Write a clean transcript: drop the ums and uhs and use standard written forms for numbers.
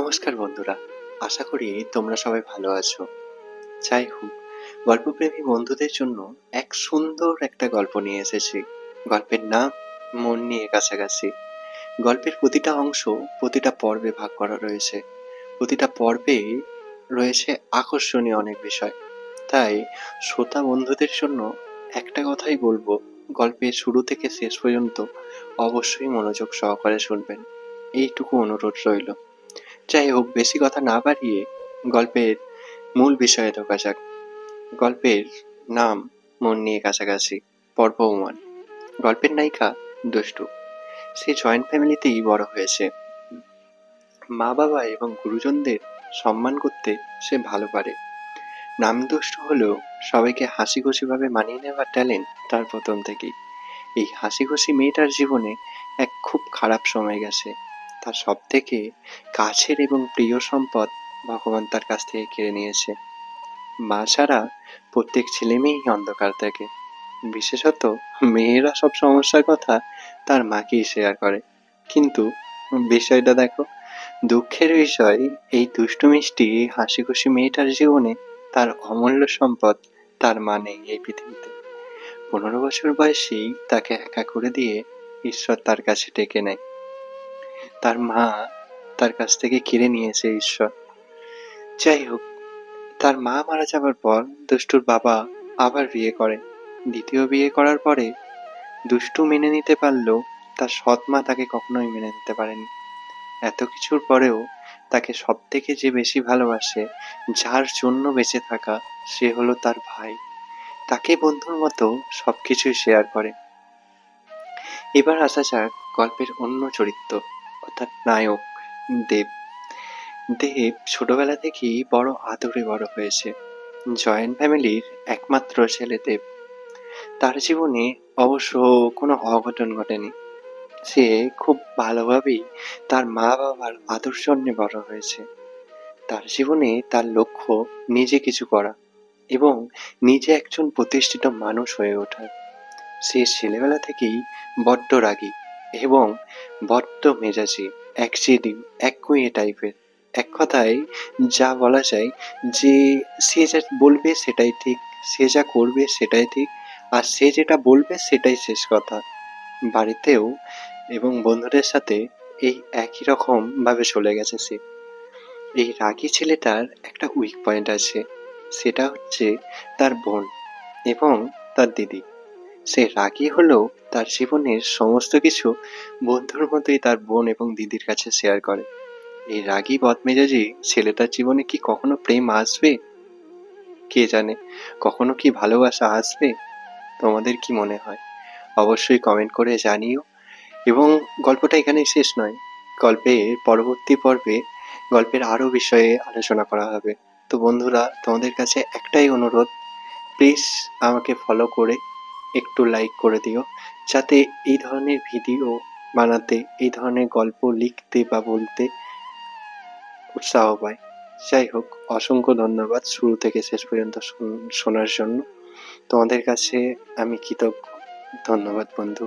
নমস্কার বন্ধুরা, আশা করি তোমরা সবাই ভালো আছো। যাই হোক, গল্পপ্রেমী বন্ধুদের জন্য এক সুন্দর একটা গল্প নিয়ে এসেছি। গল্পের নাম মন নিয়ে কাছাকাছি। গল্পের প্রতিটা অংশ প্রতিটা পর্বে ভাগ করা রয়েছে। প্রতিটা পর্বে রয়েছে আকর্ষণীয় অনেক বিষয়। তাই শ্রোতা বন্ধুদের জন্য একটা কথাই বলবো, গল্পের শুরু থেকে শেষ পর্যন্ত অবশ্যই মনোযোগ সহকারে শুনবেন, এইটুকু অনুরোধ রইল। যাই হোক, বেশি কথা না বাড়িয়ে গল্পের মূল বিষয়ে ঢোকা যাক। গল্পের নাম মন নিয়ে কাছাকাছি, পর্ব 1। গল্পের নায়িকা দুষ্টু। সে জয়েন্ট ফ্যামিলিতেই বড় হয়েছে। মা বাবা এবং গুরুজনদের সম্মান করতে সে ভালো পারে। নাম দুষ্টু হলেও সবাইকে হাসি খুশি ভাবে মানিয়ে নেওয়ার ট্যালেন্ট তার প্রথম থেকেই। এই হাসি খুশি মেয়েটার জীবনে এক খুব খারাপ সময় গেছে। তার সব থেকে কাছের এবং প্রিয় সম্পদ ভগবান তার কাছ থেকে কেড়ে নিয়েছে। মা ছাড়া প্রত্যেক ছেলে মেয়েই অন্ধকার থাকে। বিশেষত মেয়েরা সব সমস্যার কথা তার মাকেই শেয়ার করে। কিন্তু বিষয়টা দেখো, দুঃখের বিষয়, এই দুষ্টু মিষ্টি হাসি খুশি মেয়েটার জীবনে তার অমূল্য সম্পদ তার মা নেই এই পৃথিবীতে। 15 বছর বয়সেই তাকে একা করে দিয়ে ঈশ্বর তার কাছে ডেকে নেয়। তার মা তার কাছ থেকে কেড়ে নিয়েছে ঈশ্বর। যাই হোক, তার মা মারা যাবার পর দুষ্টুর বাবা আবার বিয়ে করে। দ্বিতীয় বিয়ে করার পরে দুষ্টু মেনে নিতে পারলেও তার সৎ মা তাকে কখনোই মেনে নিতে পারেনি। এত কিছুর পরেও তাকে সব থেকে যে বেশি ভালোবাসে, যার জন্য বেঁচে থাকা, সে হলো তার ভাই। তাকে বন্ধুর মতো সবকিছুই শেয়ার করে। এবার আসা যাক গল্পের অন্য চরিত্র, অর্থাৎ নায়ক দেব। দেব ছোটবেলা থেকেই বড় আদরে বড় হয়েছে। জয়েন্ট ফ্যামিলির একমাত্র ছেলে দেব। তার জীবনে অবশ্য কোনো অঘটন ঘটেনি। সে খুব ভালোভাবেই তার মা বাবার আদর্শ নিয়ে বড় হয়েছে। তার জীবনে তার লক্ষ্য নিজে কিছু করা এবং নিজে একজন প্রতিষ্ঠিত মানুষ হয়ে ওঠা। সে ছেলেবেলা থেকেই বড্ড রাগী এবং বড্ড মেজাজি, একচেটি একগুঁয়ে টাইপের। এক কথায় যা বলা যায় যে, সে যা বলবে সেটাই ঠিক, সে যা করবে সেটাই ঠিক, আর সে যেটা বলবে সেটাই শেষ কথা। বাড়িতেও এবং বন্ধুদের সাথে এই একই রকম ভাবে চলে গেছে সে। এই রাগী ছেলেটার একটা উইক পয়েন্ট আছে, সেটা হচ্ছে তার বোন এবং তার দিদি। সে রাগী হলেও তার জীবনের সমস্ত কিছু বন্ধুর মতোই তার বোন এবং দিদির কাছে শেয়ার করে। এই রাগী বদমেজাজি ছেলেটার জীবনে কি কখনো প্রেম আসবে? কে জানে, কখনো কি ভালোবাসা আসবে? তোমাদের কি মনে হয়? অবশ্যই কমেন্ট করে জানিও। এবং গল্পটা এখানেই শেষ নয়। গল্পের পরবর্তী পর্বে গল্পের আরো বিষয়ে আলোচনা করা হবে। তো বন্ধুরা, তোমাদের কাছে একটাই অনুরোধ, প্লিজ আমাকে ফলো করে একটু লাইক করে দিও, যাতে এই ধরনের ভিডিও বানাতে, এই ধরনের গল্প লিখতে বা বলতে উৎসাহ পাই। যাই হোক, অসংখ্য ধন্যবাদ শুরু থেকে শেষ পর্যন্ত শোনার জন্য। তোমাদের কাছে আমি কৃতজ্ঞ। ধন্যবাদ বন্ধু।